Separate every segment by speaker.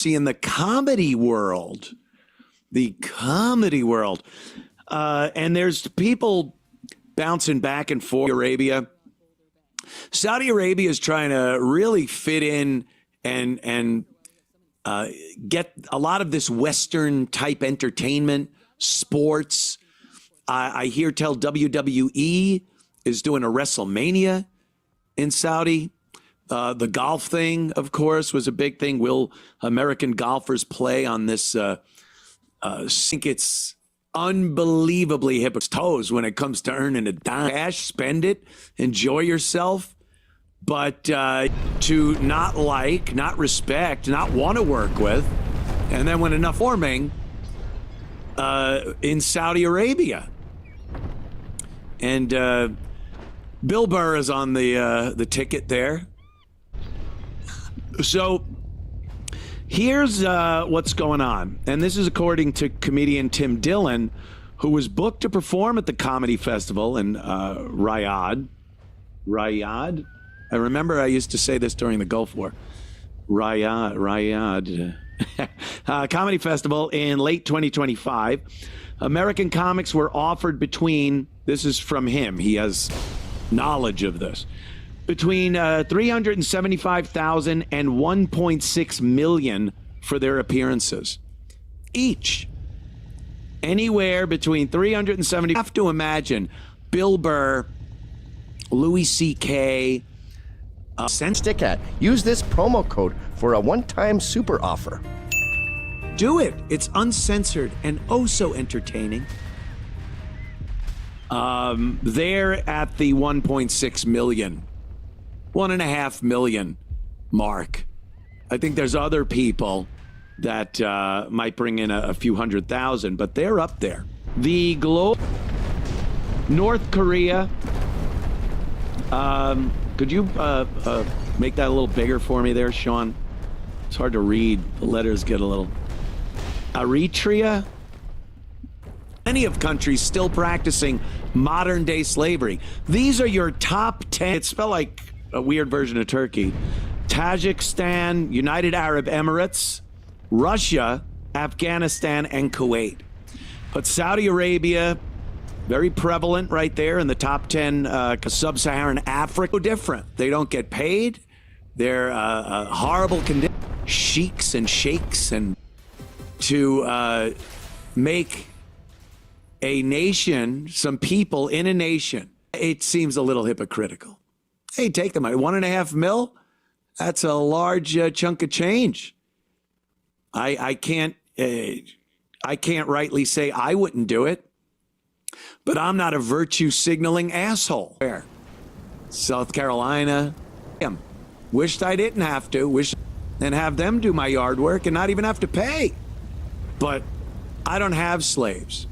Speaker 1: See, in the comedy world, and there's people bouncing back and forth. Arabia, Saudi Arabia is trying to really fit in and get a lot of this Western type entertainment, sports. I hear tell WWE is doing a WrestleMania in Saudi. The golf thing, of course, was a big thing. Will American golfers play on this? I think it's unbelievably hip its toes when it comes to earning a dime. Cash, spend it, enjoy yourself. But to not like, not respect, not want to work with, and then when enough forming in Saudi Arabia. And Bill Burr is on the ticket there. So here's what's going on. And this is according to comedian Tim Dillon, who was booked to perform at the comedy festival in Riyadh. Riyadh? I remember I used to say this during the Gulf War. Riyadh. Comedy festival in late 2025. American comics were offered between, this is from him, he has knowledge of this, between $375,000 and $1.6 million for their appearances. Each. Anywhere between $370. I have to imagine Bill Burr, Louis C.K.
Speaker 2: Stick at. Use this promo code for a one-time super offer.
Speaker 1: Do it. It's uncensored and oh so entertaining. They're at the 1.6 million. 1.5 million mark. I think there's other people that might bring in a few 100,000, but they're up there. The North Korea. Could you make that a little bigger for me there, Sean? It's hard to read. The letters get a little. Eritrea. Many of countries still practicing modern day slavery. These are your top 10. It's spelled like a weird version of Turkey. Tajikistan, United Arab Emirates, Russia, Afghanistan, and Kuwait. But Saudi Arabia, very prevalent right there in the top 10. Sub-Saharan Africa, different. They don't get paid. They're horrible conditions. Sheiks and sheikhs, and to make a nation, some people in a nation, it seems a little hypocritical. Hey, take the money. 1.5 mil? That's a large chunk of change. I can't rightly say I wouldn't do it, but I'm not a virtue signaling asshole. Where? South Carolina. Wished I didn't have to. Wish and have them do my yard work and not even have to pay. But I don't have slaves.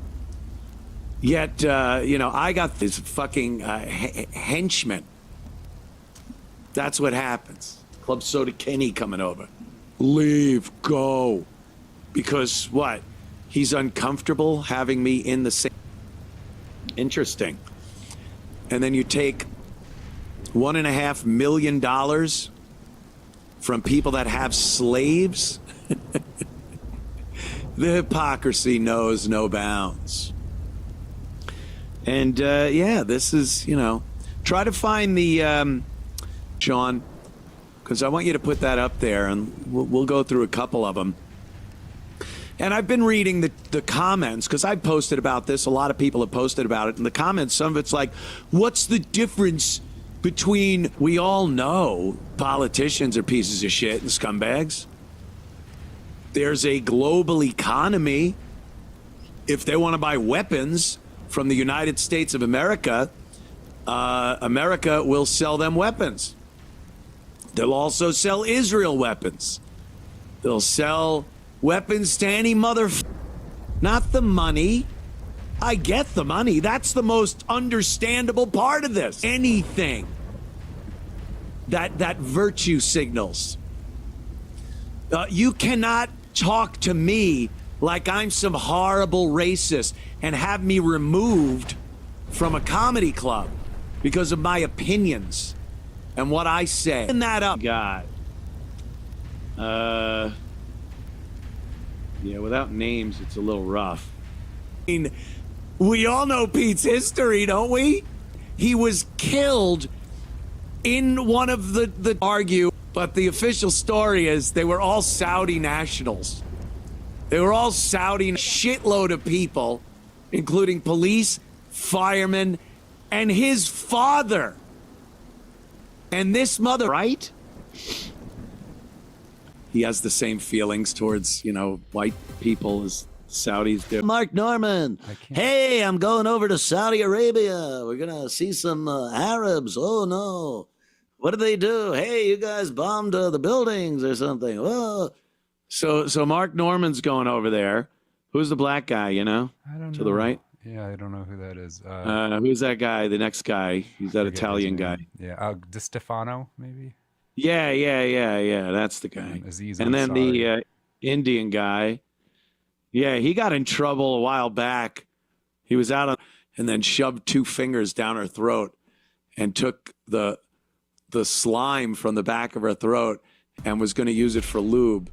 Speaker 1: Yet, I got this fucking henchman. That's what happens. Club Soda Kenny coming over. Leave, go. Because what? He's uncomfortable having me in the same. Interesting. And then you take $1.5 million from people that have slaves. The hypocrisy knows no bounds. And this is, try to find the, Sean, because I want you to put that up there, and we'll go through a couple of them. And I've been reading the comments, because I've posted about this. A lot of people have posted about it. In the comments, some of it's like, what's the difference between, we all know politicians are pieces of shit and scumbags. There's a global economy. If they want to buy weapons from the United States of America, America will sell them weapons. They'll also sell Israel weapons. They'll sell weapons to any not the money. I get the money. That's the most understandable part of this. Anything that virtue signals. You cannot talk to me like I'm some horrible racist and have me removed from a comedy club because of my opinions and what I say. And that up, God. Yeah, without names, it's a little rough. I mean, we all know Pete's history, don't we? He was killed in one of the argue, but the official story is they were all Saudi nationals. They were all Saudi, shitload of people, including police, firemen, and his father. And this mother, right? He has the same feelings towards, white people as Saudis do.
Speaker 3: Mark Norman. Hey, I'm going over to Saudi Arabia. We're going to see some Arabs. Oh, no. What did they do? Hey, you guys bombed the buildings or something. Whoa.
Speaker 1: So Mark Norman's going over there. Who's the black guy,
Speaker 4: I don't know.
Speaker 1: To the right?
Speaker 4: Yeah, I don't know who that is.
Speaker 1: Who's that guy? The next guy. He's that
Speaker 4: forget his
Speaker 1: Italian guy.
Speaker 4: name. Yeah, Di Stefano, maybe?
Speaker 1: Yeah. That's the guy.
Speaker 4: Aziz
Speaker 1: And then
Speaker 4: Ansari.
Speaker 1: the Indian guy. Yeah, he got in trouble a while back. He was out on, and then shoved 2 fingers down her throat and took the slime from the back of her throat and was going to use it for lube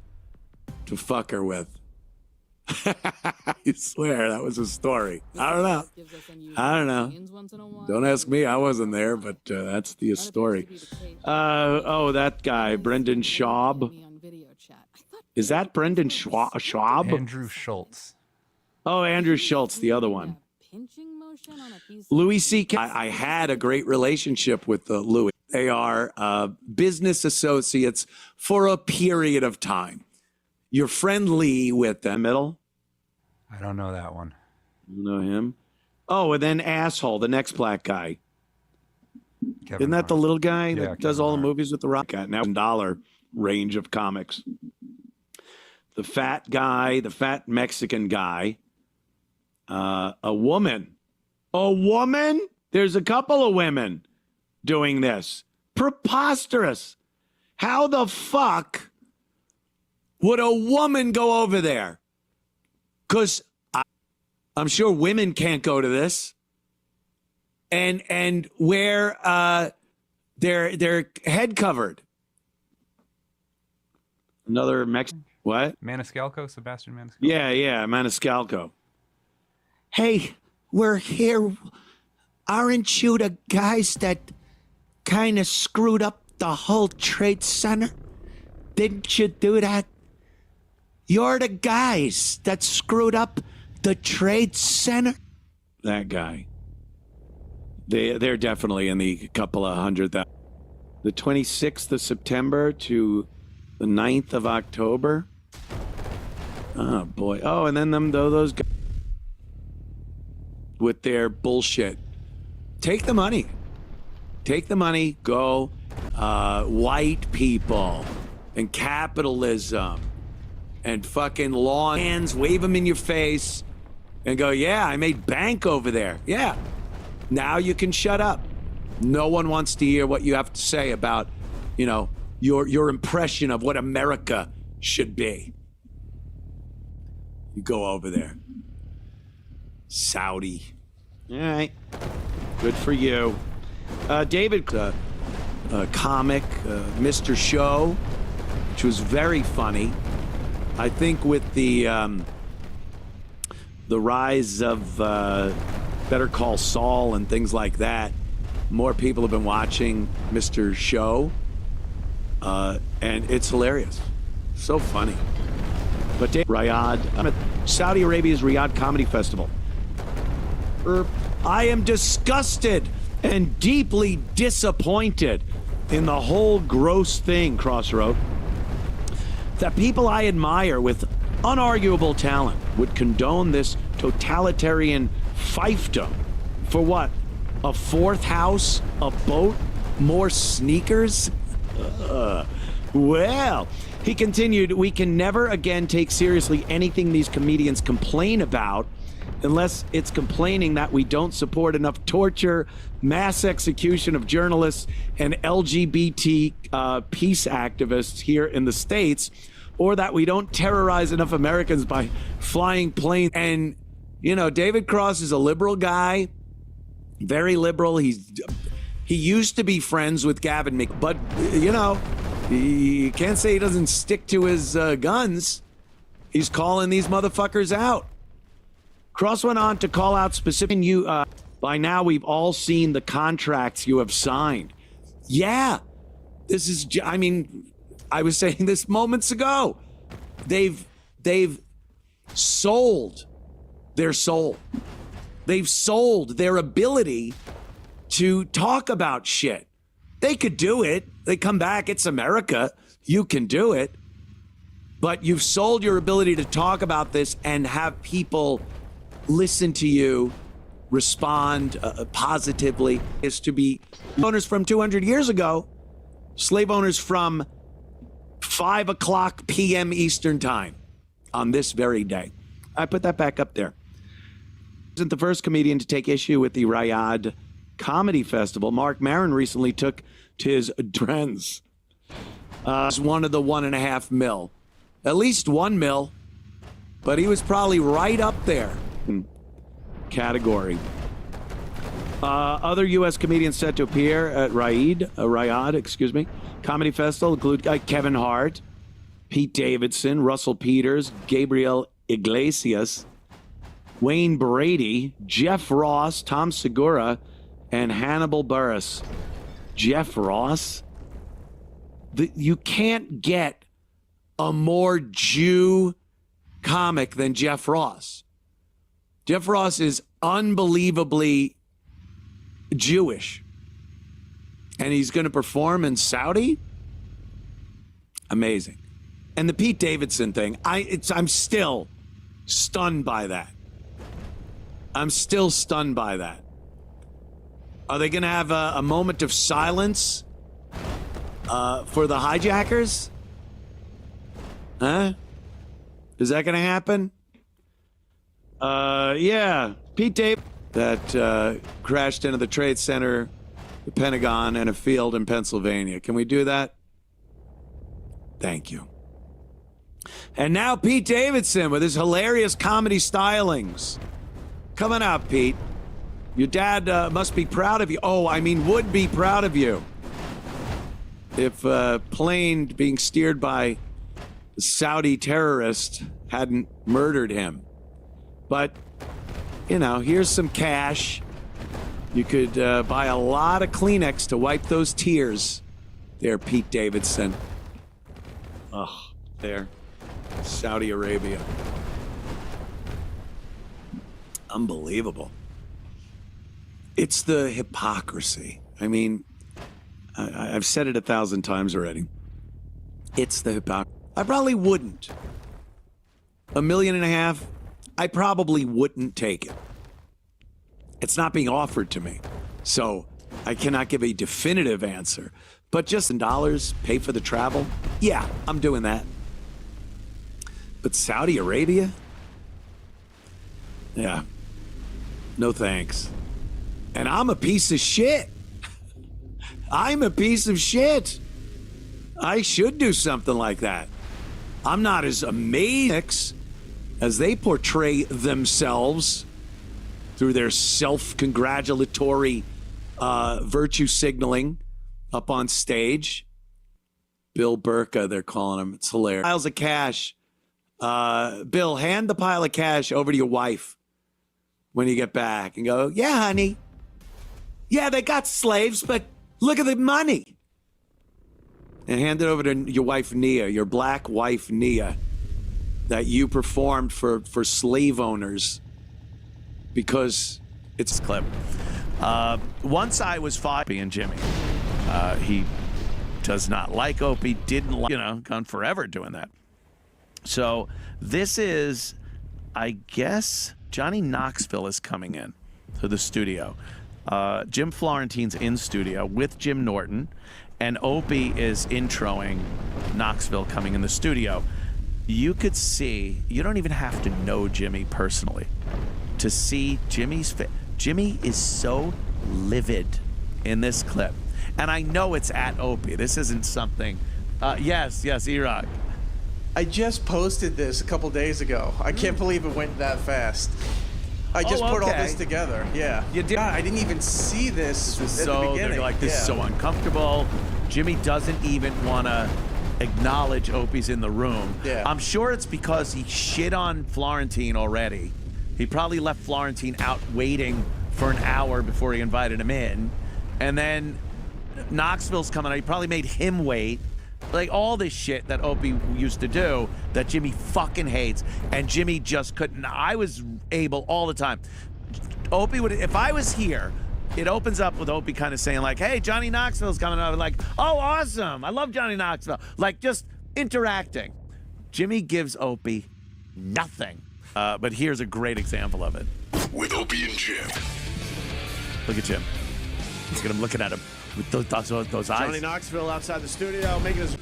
Speaker 1: to fuck her with. I swear that was a story. I don't know. Don't ask me. I wasn't there, but that's the story. That guy, Brendan Schaub. Is that Brendan Schwab?
Speaker 4: Andrew Schultz.
Speaker 1: Oh, Andrew Schultz, the other one. Louis C.K. I had a great relationship with Louis. They are business associates for a period of time. You're friendly with them. Middle?
Speaker 4: I don't know that one.
Speaker 1: You know him? Oh, and then Asshole, the next black guy.
Speaker 4: Kevin
Speaker 1: Isn't that
Speaker 4: Hart.
Speaker 1: the little guy that
Speaker 4: Yeah,
Speaker 1: does
Speaker 4: Kevin
Speaker 1: all the
Speaker 4: Hart.
Speaker 1: movies with The Rock? Got now $1 range of comics. The fat guy, the fat Mexican guy. A woman. A woman? There's a couple of women doing this. Preposterous. How the fuck would a woman go over there? Because I'm sure women can't go to this. And wear their head covered. Another Mexican. What?
Speaker 4: Maniscalco, Sebastian Maniscalco.
Speaker 1: Yeah, Maniscalco. Hey, we're here. Aren't you the guys that kind of screwed up the whole Trade Center? Didn't you do that? You're the guys that screwed up the Trade Center? That guy. They're definitely in the couple of 100,000. The 26th of September to the 9th of October. Oh, boy. Oh, and then those guys with their bullshit. Take the money. Take the money. Go. White people and capitalism and fucking law hands, wave them in your face and go, yeah, I made bank over there. Yeah. Now you can shut up. No one wants to hear what you have to say about, your impression of what America should be. You go over there. Saudi. All right. Good for you. David, comic, Mr. Show, which was very funny. I think with the rise of Better Call Saul and things like that, more people have been watching Mr. Show, and it's hilarious. So funny. But Riyadh, I'm at Saudi Arabia's Riyadh Comedy Festival. I am disgusted and deeply disappointed in the whole gross thing, Crossroad, that people I admire with unarguable talent would condone this totalitarian fiefdom for what? A fourth house, a boat, more sneakers? Well, he continued, we can never again take seriously anything these comedians complain about unless it's complaining that we don't support enough torture, mass execution of journalists, and LGBT peace activists here in the States, or that we don't terrorize enough Americans by flying planes. And, David Cross is a liberal guy, very liberal. He used to be friends with Gavin Mc, but, you can't say he doesn't stick to his guns. He's calling these motherfuckers out. Cross went on to call out specific by now we've all seen the contracts you have signed. Yeah. This is, I mean, I was saying this moments ago. They've sold their soul. They've sold their ability to talk about shit. They could do it. They come back. It's America. You can do it. But you've sold your ability to talk about this and have people listen to you, respond positively. Is to be owners from 200 years ago, slave owners from 5 o'clock p.m. Eastern time on this very day. I put that back up there. Isn't the first comedian to take issue with the Riyadh Comedy Festival. Mark Maron recently took to his trends. As one of the 1.5 mil. At least 1 mil. But he was probably right up there in category. Other U.S. comedians set to appear at Riyadh Comedy Festival include Kevin Hart, Pete Davidson, Russell Peters, Gabriel Iglesias, Wayne Brady, Jeff Ross, Tom Segura, and Hannibal Buress. Jeff Ross? You can't get a more Jew comic than Jeff Ross. Jeff Ross is unbelievably Jewish. And he's going to perform in Saudi? Amazing. And the Pete Davidson thing, I'm still stunned by that. I'm still stunned by that. Are they going to have a moment of silence for the hijackers? Huh? Is that going to happen? Yeah. Pete Davidson that crashed into the Trade Center, the Pentagon, and a field in Pennsylvania. Can we do that? Thank you. And now Pete Davidson with his hilarious comedy stylings. Coming up, Pete. Your dad must be proud of you. Oh, I mean, would be proud of you. If a plane being steered by a Saudi terrorist hadn't murdered him. But, you know, here's some cash. You could buy a lot of Kleenex to wipe those tears. There, Pete Davidson. Oh, there. Saudi Arabia. Unbelievable. It's the hypocrisy. I mean, I've said it 1,000 times already. It's the hypocrisy. I probably wouldn't. $1.5 million, I probably wouldn't take it. It's not being offered to me. So I cannot give a definitive answer. But just in dollars, pay for the travel? Yeah, I'm doing that. But Saudi Arabia? Yeah. No thanks. And I'm a piece of shit. I'm a piece of shit. I should do something like that. I'm not as amazing as they portray themselves through their self-congratulatory virtue signaling up on stage. Bill Burka, they're calling him. It's hilarious. Piles of cash. Bill, hand the pile of cash over to your wife when you get back and go, yeah, honey. Yeah, they got slaves, but look at the money. And hand it over to your wife, Nia, your black wife, Nia, that you performed for slave owners because it's clip. Once I was Opie and Jimmy. He does not like Opie, didn't like, gone forever doing that. So this is, I guess, Johnny Knoxville is coming in to the studio. Jim Florentine's in studio with Jim Norton, and Opie is introing Knoxville coming in the studio. You could see, you don't even have to know Jimmy personally to see Jimmy's face. Jimmy is so livid in this clip. And I know it's at Opie. This isn't something. Yes, E-Rock.
Speaker 5: I just posted this a couple days ago. I can't believe it went that fast. I just put all this together. Yeah.
Speaker 1: You did.
Speaker 5: God, I didn't even see this at the beginning.
Speaker 1: They're like, this is so uncomfortable. Jimmy doesn't even want to
Speaker 6: acknowledge Opie's in the room.
Speaker 5: Yeah.
Speaker 6: I'm sure it's because he shit on Florentine already. He probably left Florentine out waiting for an hour before he invited him in. And then Knoxville's coming out. He probably made him wait. Like all this shit that Opie used to do that Jimmy fucking hates. And Jimmy just couldn't. I was able all the time. Opie would, if I was here, it opens up with Opie kind of saying like, hey, Johnny Knoxville's coming out. Like, oh, awesome. I love Johnny Knoxville. Like just interacting. Jimmy gives Opie nothing. But here's a great example of it.
Speaker 7: With Opie and Jim.
Speaker 6: Look at Jim. Look at him looking at him with those eyes.
Speaker 2: Johnny Knoxville outside the studio making his.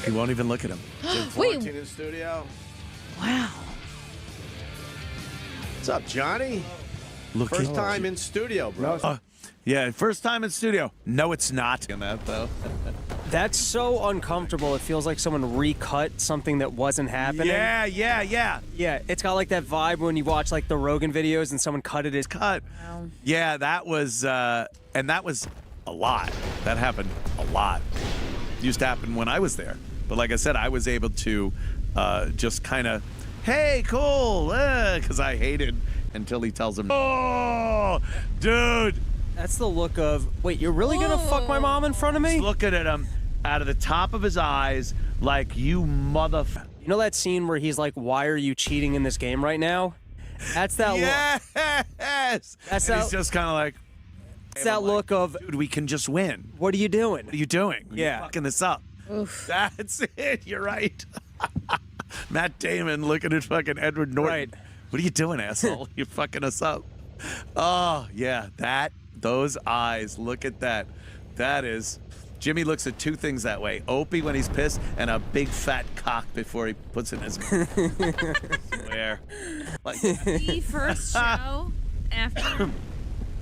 Speaker 6: He won't even look at him.
Speaker 2: Jim Florentine in the studio.
Speaker 8: Wow.
Speaker 2: What's up, Johnny?
Speaker 6: Look
Speaker 2: First
Speaker 6: at
Speaker 2: time in studio, bro.
Speaker 6: Yeah, first time in studio. No, it's not. In that though.
Speaker 9: That's so uncomfortable. It feels like someone recut something that wasn't happening.
Speaker 6: Yeah.
Speaker 9: Yeah, it's got like that vibe when you watch like the Rogan videos and someone cut it as
Speaker 6: Cut.
Speaker 8: Wow.
Speaker 6: Yeah, that was, and that was a lot. That happened a lot. It used to happen when I was there. But like I said, I was able to just kind of, hey, cool, because I hated until he tells him, oh, dude.
Speaker 9: That's the look of, wait, you're really gonna fuck my mom in front of me?
Speaker 6: He's looking at him out of the top of his eyes like, you motherfucker.
Speaker 9: You know that scene where he's like, why are you cheating in this game right now? That's that look.
Speaker 6: Yes.
Speaker 9: That's
Speaker 6: And
Speaker 9: that-
Speaker 6: he's just kind of like,
Speaker 9: It's that look of,
Speaker 6: dude, we can just win.
Speaker 9: what are you doing?
Speaker 6: What are you doing?
Speaker 9: Yeah.
Speaker 6: You're fucking this up.
Speaker 8: Oof.
Speaker 6: That's it. You're right. Matt Damon looking at fucking Edward Norton.
Speaker 9: Right.
Speaker 6: What are you doing, asshole? You're fucking us up. Oh, yeah. Those eyes. Look at that. That is. Jimmy looks at two things that way. Opie when he's pissed and a big fat cock before he puts it in his mouth. Swear. Like,
Speaker 8: The first show after.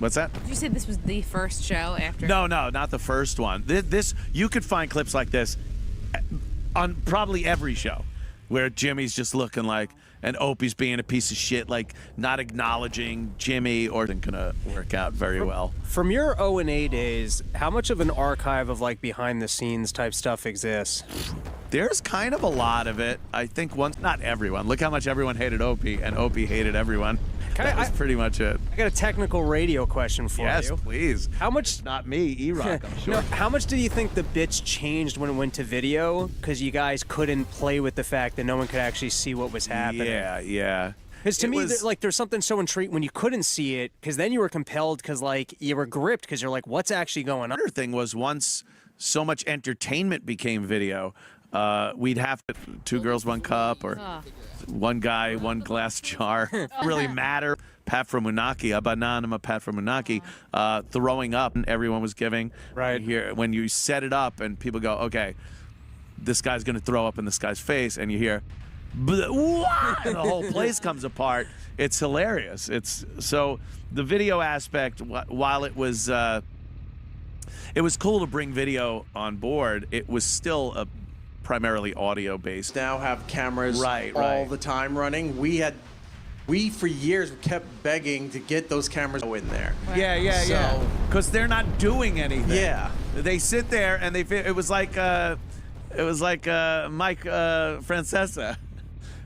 Speaker 6: what's that?
Speaker 8: Did you say this was the first show after?
Speaker 6: No, not the first one. This you could find clips like this on probably every show where Jimmy's just looking like, and Opie's being a piece of shit, like not acknowledging Jimmy, or isn't gonna work out very well.
Speaker 9: From your O&A days, how much of an archive of like behind the scenes type stuff exists?
Speaker 6: There's kind of a lot of it. I think not everyone. Look how much everyone hated Opie, and Opie hated everyone. That was pretty much it.
Speaker 9: I got a technical radio question for
Speaker 6: Yes,
Speaker 9: you.
Speaker 6: please.
Speaker 9: How much?
Speaker 6: Not me, E-Rock, I'm sure.
Speaker 9: No, how much do you think the bits changed when it went to video? Because you guys couldn't play with the fact that no one could actually see what was happening.
Speaker 6: Yeah.
Speaker 9: Because to
Speaker 6: It
Speaker 9: me,
Speaker 6: was-
Speaker 9: like, there's something so intriguing when you couldn't see it, because then you were compelled, because like you were gripped, because you're like, what's actually going on?
Speaker 6: Other thing was once so much entertainment became video, we'd have to, 2 girls, 1 cup, or one guy, 1 glass jar. Really matter. Pat from Unaki, a banana, Pat from Unaki, throwing up, and everyone was giving.
Speaker 9: Right.
Speaker 6: Here, when you set it up, and people go, okay, this guy's gonna throw up in this guy's face, and you hear, what? And the whole place comes apart. It's hilarious. It's so the video aspect, while it was cool to bring video on board, it was still a primarily audio based.
Speaker 5: Now have cameras
Speaker 6: Right.
Speaker 5: all the time running. We for years kept begging to get those cameras in there.
Speaker 6: Yeah.
Speaker 5: So-
Speaker 6: Because they're not doing anything.
Speaker 5: Yeah.
Speaker 6: They sit there and it was like Mike Francesa,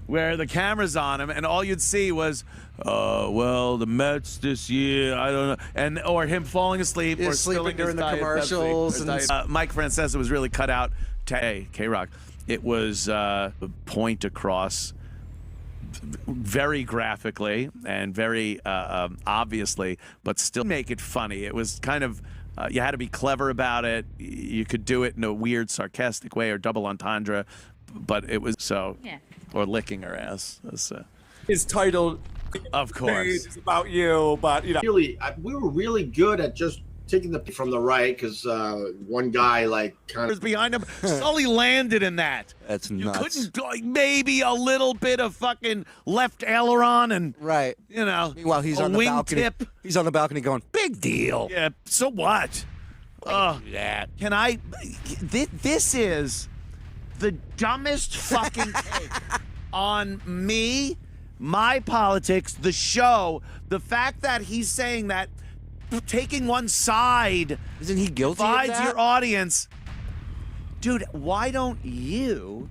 Speaker 6: where the camera's on him and all you'd see was, well, the Mets this year, I don't know, or him falling asleep
Speaker 5: Yeah,
Speaker 6: or
Speaker 5: sleeping
Speaker 6: spilling
Speaker 5: during
Speaker 6: his
Speaker 5: the
Speaker 6: Diet
Speaker 5: commercials
Speaker 6: Pepsi or
Speaker 5: and-
Speaker 6: Diet- Mike Francesa was really cut out. Hey, K-Rock. It was point across very graphically and very obviously, but still make it funny. It was kind of, you had to be clever about it. You could do it in a weird, sarcastic way or double entendre, but it was so.
Speaker 8: Yeah.
Speaker 6: Or licking her ass. That's,
Speaker 10: Is titled
Speaker 6: of course.
Speaker 10: It's about you, but you know.
Speaker 11: Really, we were really good at just taking the from the right because one guy like kind
Speaker 6: Was
Speaker 11: of
Speaker 6: behind him. Sully landed in that.
Speaker 10: That's
Speaker 6: You
Speaker 10: nuts.
Speaker 6: couldn't, like, maybe a little bit of fucking left aileron and,
Speaker 10: Right.
Speaker 6: you know,
Speaker 10: Meanwhile, he's
Speaker 6: a
Speaker 10: on the balcony.
Speaker 6: wingtip.
Speaker 10: He's on the balcony going, "Big deal."
Speaker 6: Yeah, so what? Oh, yeah. Can I? This is the dumbest fucking take on me, my politics, the show. The fact that he's saying that taking one side
Speaker 2: Isn't he guilty of
Speaker 6: divides
Speaker 2: that?
Speaker 6: your audience. Dude, why don't you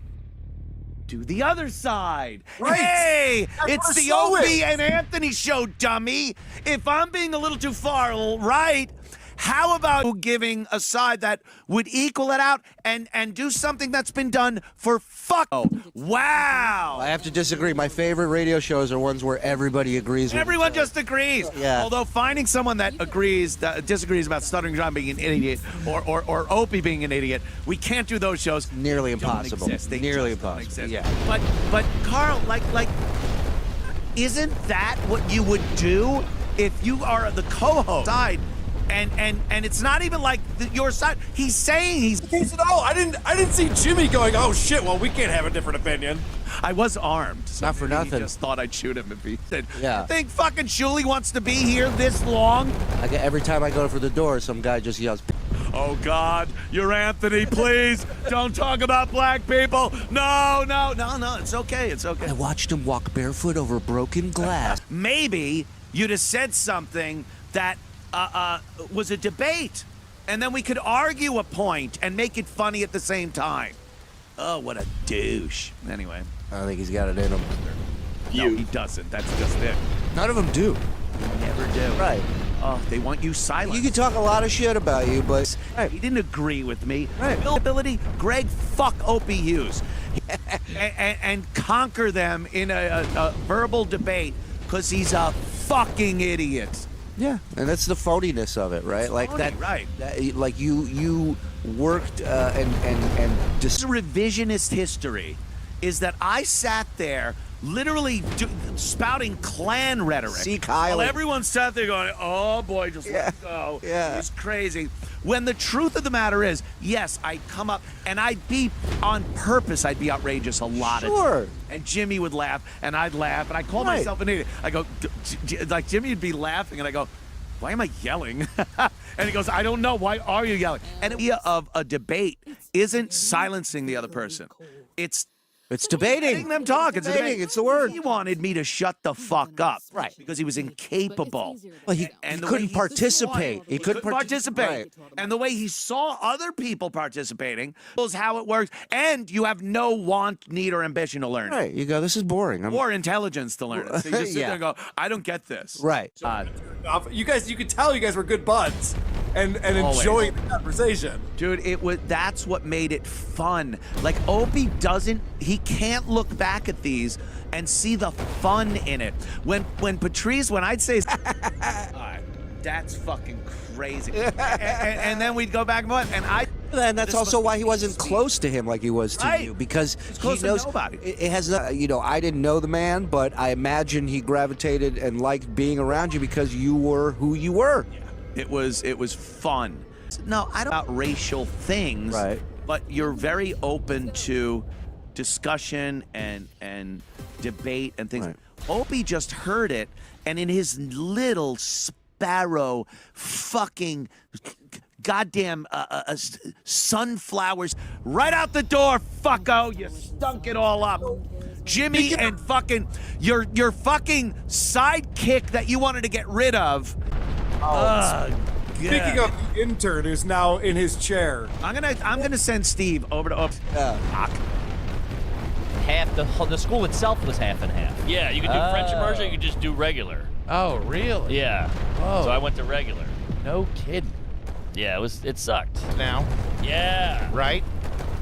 Speaker 6: do the other side?
Speaker 10: Right.
Speaker 6: Hey,
Speaker 10: That's
Speaker 6: it's
Speaker 10: what a
Speaker 6: the
Speaker 10: show
Speaker 6: Opie
Speaker 10: is.
Speaker 6: and Anthony show, dummy. If I'm being a little too far right, how about giving a side that would equal it out and do something that's been done for fuck? Oh, wow.
Speaker 2: I have to disagree. My favorite radio shows are ones where everybody agrees with
Speaker 6: Everyone
Speaker 2: each other.
Speaker 6: just agrees.
Speaker 2: Yeah.
Speaker 6: Although finding someone that disagrees about Stuttering John being an idiot or Opie being an idiot, we can't do those shows.
Speaker 2: Nearly
Speaker 6: Don't
Speaker 2: impossible.
Speaker 6: exist. They
Speaker 2: Nearly
Speaker 6: just don't
Speaker 2: impossible.
Speaker 6: exist.
Speaker 2: Yeah.
Speaker 6: But Carl, like, isn't that what you would do if you are the co-host side? And it's not even like your side. He's saying he's.
Speaker 10: He said, "Oh, I didn't see Jimmy going. Oh shit! Well, we can't have a different opinion."
Speaker 6: I was armed. So
Speaker 2: Not for
Speaker 6: maybe
Speaker 2: nothing.
Speaker 6: He just thought I'd shoot him if he said.
Speaker 2: Yeah.
Speaker 6: You think fucking Shuli wants to be here this long?
Speaker 2: Every time I go for the door, some guy just yells,
Speaker 6: Oh God, you're Anthony. Please don't talk about black people. No. It's okay. It's okay.
Speaker 2: I watched him walk barefoot over broken glass.
Speaker 6: Maybe you'd have said something that was a debate, and then we could argue a point and make it funny at the same time. Oh, what a douche. Anyway.
Speaker 2: I don't think he's got it in him.
Speaker 6: No, he doesn't. That's just it.
Speaker 2: None of them do.
Speaker 6: Never do.
Speaker 2: Right.
Speaker 6: Oh, they want you silent.
Speaker 2: You can talk a lot of shit about you, but
Speaker 6: He didn't agree with me.
Speaker 2: Right.
Speaker 6: Ability, Greg, fuck Opie Hughes. and conquer them in a verbal debate because he's a fucking idiot.
Speaker 2: yeah, and that's the phoniness of it, right? Like
Speaker 6: phony,
Speaker 2: that,
Speaker 6: right.
Speaker 2: that- like you worked and
Speaker 6: This revisionist history is that I sat there literally spouting Klan rhetoric.
Speaker 2: See, Kyle.
Speaker 6: While everyone sat there going, oh boy, just let it go.
Speaker 2: Yeah.
Speaker 6: It's crazy. When the truth of the matter is, yes, I'd come up and I'd be on purpose, I'd be outrageous a lot of
Speaker 2: Sure.
Speaker 6: times. And Jimmy would laugh and I'd laugh and I call
Speaker 2: Right.
Speaker 6: myself an idiot. I go, like Jimmy would be laughing and I go, why am I yelling? And he goes, I don't know. Why are you yelling? And the idea of a debate isn't silencing the other person. It's
Speaker 2: debating.
Speaker 6: letting them talk. It's a
Speaker 2: Debating,
Speaker 6: debate.
Speaker 2: it's the word.
Speaker 6: He wanted me to shut the fuck up.
Speaker 2: Right.
Speaker 6: Because he was incapable.
Speaker 2: Well, he
Speaker 6: And the
Speaker 2: couldn't
Speaker 6: way
Speaker 2: participate.
Speaker 6: He couldn't participate. And the way he saw other people participating was how it works. And you have no want, need, or ambition to learn it.
Speaker 2: Right. You go, this is boring.
Speaker 6: Or intelligence to learn it. So you just sit
Speaker 2: Yeah.
Speaker 6: there and go, I don't get this.
Speaker 2: Right.
Speaker 10: You could tell you guys were good buds and
Speaker 6: Always.
Speaker 10: enjoying the conversation.
Speaker 6: Dude, that's what made it fun. Like Opie he can't look back at these and see the fun in it. When I'd say, that's fucking crazy. and then we'd go back and forth, and
Speaker 2: And that's
Speaker 6: this
Speaker 2: also
Speaker 6: was
Speaker 2: why he wasn't
Speaker 6: easy.
Speaker 2: close to him like he was to
Speaker 6: Right.
Speaker 2: you, because
Speaker 6: close
Speaker 2: he
Speaker 6: to
Speaker 2: knows
Speaker 6: nobody.
Speaker 2: it has not. I didn't know the man, but I imagine he gravitated and liked being around you because you were who you were.
Speaker 6: It was fun. No, I don't about racial things.
Speaker 2: Right.
Speaker 6: But you're very open to discussion and debate and things.
Speaker 2: Right.
Speaker 6: Opie just heard it, and in his little sparrow fucking goddamn sunflowers right out the door, fucko, you stunk it all up. Jimmy and fucking your fucking sidekick that you wanted to get rid of.
Speaker 10: Speaking of the intern who's now in his chair.
Speaker 6: I'm gonna send Steve over to
Speaker 7: Half the school itself was half and half.
Speaker 12: Yeah, you can do French immersion, you can just do regular.
Speaker 7: Oh, really?
Speaker 12: Yeah.
Speaker 7: Whoa.
Speaker 12: So I went to regular.
Speaker 7: No kidding.
Speaker 12: Yeah, it sucked.
Speaker 13: Now,
Speaker 12: Yeah.
Speaker 13: right?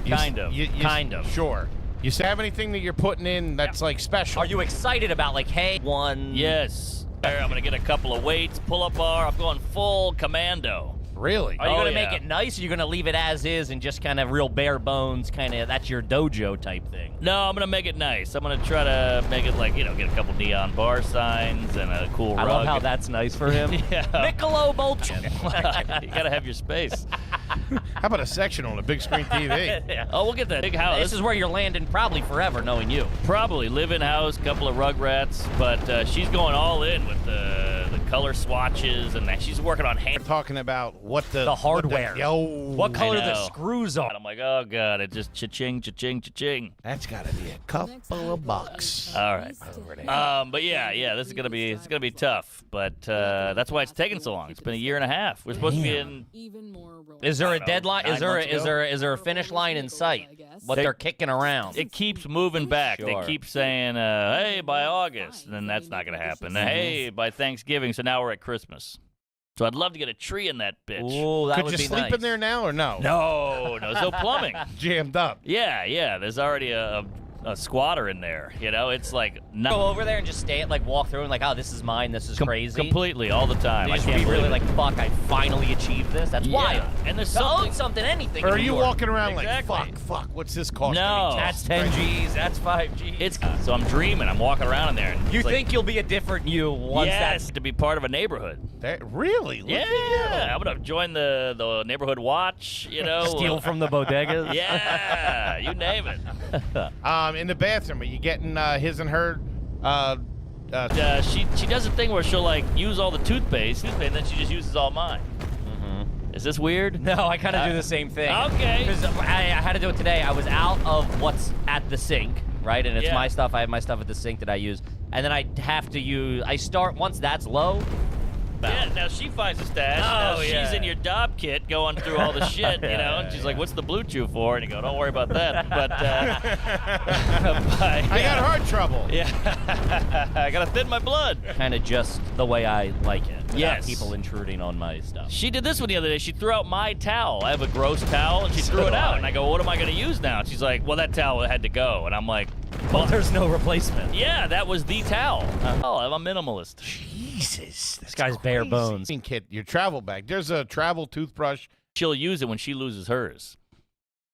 Speaker 12: Kind of. Kind of.
Speaker 13: Sure. You have anything that you're putting in that's like special?
Speaker 7: Are you excited about like, hey, one?
Speaker 12: Yes. There, I'm gonna get a couple of weights, pull-up bar. I'm going full commando.
Speaker 13: Really?
Speaker 7: Are you
Speaker 12: Oh,
Speaker 7: gonna
Speaker 12: yeah.
Speaker 7: make it nice, or you're gonna leave it as is and just kind of real bare bones, kind of that's your dojo type thing?
Speaker 12: No, I'm gonna make it nice. I'm gonna try to make it like, get a couple neon bar signs and a cool rug.
Speaker 7: I love how that's nice for him.
Speaker 12: Yeah.
Speaker 7: Michelob Ultra.
Speaker 12: You gotta have your space.
Speaker 13: How about a section on a big screen TV?
Speaker 12: Yeah. Oh, we'll get that big house.
Speaker 7: This is where you're landing probably forever, knowing you.
Speaker 12: Probably live-in house, couple of Rugrats, but she's going all in with the the color swatches, and that she's working on hand.
Speaker 13: Talking about what the
Speaker 7: hardware. What color
Speaker 12: I
Speaker 7: the
Speaker 12: know.
Speaker 7: screws are.
Speaker 12: And I'm like, oh god, it just cha-ching, cha-ching, cha-ching.
Speaker 13: That's got to be a couple of bucks.
Speaker 12: All right. But yeah, this is gonna be tough. But that's why it's taking so long. It's been a year and a half. We're supposed to be in.
Speaker 7: Is there a
Speaker 12: I don't know,
Speaker 7: deadline?
Speaker 12: 9
Speaker 7: Is there
Speaker 12: months ago?
Speaker 7: is there a finish line in sight? What they're kicking around?
Speaker 12: It keeps moving back.
Speaker 7: Sure.
Speaker 12: They keep saying, hey, by August. And then that's not going to happen. Hey, by Thanksgiving. So now we're at Christmas. So I'd love to get a tree in that bitch.
Speaker 7: Ooh, that
Speaker 13: Could
Speaker 7: would
Speaker 13: you
Speaker 7: be
Speaker 13: sleep
Speaker 7: nice.
Speaker 13: in there now or no?
Speaker 12: No, no plumbing.
Speaker 13: Jammed up.
Speaker 12: Yeah. There's already a squatter in there. You know, it's like not
Speaker 7: Go over there and just stay, like walk through and like, oh, this is mine. This is crazy.
Speaker 12: completely all the time.
Speaker 7: You
Speaker 12: I
Speaker 7: just
Speaker 12: can't
Speaker 7: be
Speaker 12: believe
Speaker 7: really
Speaker 12: it.
Speaker 7: like, fuck, I finally achieved this. That's
Speaker 12: Yeah.
Speaker 7: wild.
Speaker 12: And there's
Speaker 7: To own
Speaker 12: something.
Speaker 7: anything.
Speaker 13: Or
Speaker 7: in
Speaker 13: are
Speaker 7: New
Speaker 13: you
Speaker 7: York.
Speaker 13: walking around
Speaker 12: Exactly.
Speaker 13: like, fuck, what's this costing
Speaker 12: No.
Speaker 13: me?
Speaker 7: That's 10 G's. That's 5 G's.
Speaker 12: It's so I'm dreaming. I'm walking around in there. And
Speaker 7: You
Speaker 12: it's like,
Speaker 7: think you'll be a different you once
Speaker 12: yes, to be part of a neighborhood.
Speaker 13: Really? Look at
Speaker 12: Yeah, I'm gonna join the neighborhood watch. You know,
Speaker 7: steal from the bodegas?
Speaker 12: Yeah, you name it.
Speaker 13: In the bathroom, are you getting his and her?
Speaker 12: She does a thing where she'll like use all the toothpaste, and then she just uses all mine. Is this weird?
Speaker 7: No, I kind of do the same thing.
Speaker 12: Okay.
Speaker 7: Because I had to do it today. I was out of what's at the sink, right? And it's
Speaker 12: Yeah.
Speaker 7: my stuff. I have my stuff at the sink that I use. And then I have to use, I start, once that's low.
Speaker 12: Yeah, now she finds a stash.
Speaker 7: Oh,
Speaker 12: now
Speaker 7: yeah.
Speaker 12: she's in your dob kit going through all the shit, you know, and she's like, what's the blue chew for? And you go, don't worry about that. But,
Speaker 13: I got heart trouble.
Speaker 12: Yeah. I gotta thin my blood.
Speaker 7: Kind of just the way I like it. Without
Speaker 12: Yes.
Speaker 7: people intruding on my stuff.
Speaker 12: She did this one the other day. She threw out my towel. I have a gross towel, and she threw it out. And I go, what am I going to use now? And she's like, well, that towel had to go. And I'm like,
Speaker 7: Well, there's no replacement.
Speaker 12: yeah, that was the towel. Oh, I'm a minimalist.
Speaker 13: Jesus,
Speaker 7: This guy's bare bones.
Speaker 13: Kid, your travel bag. There's a travel toothbrush.
Speaker 12: She'll use it when she loses hers.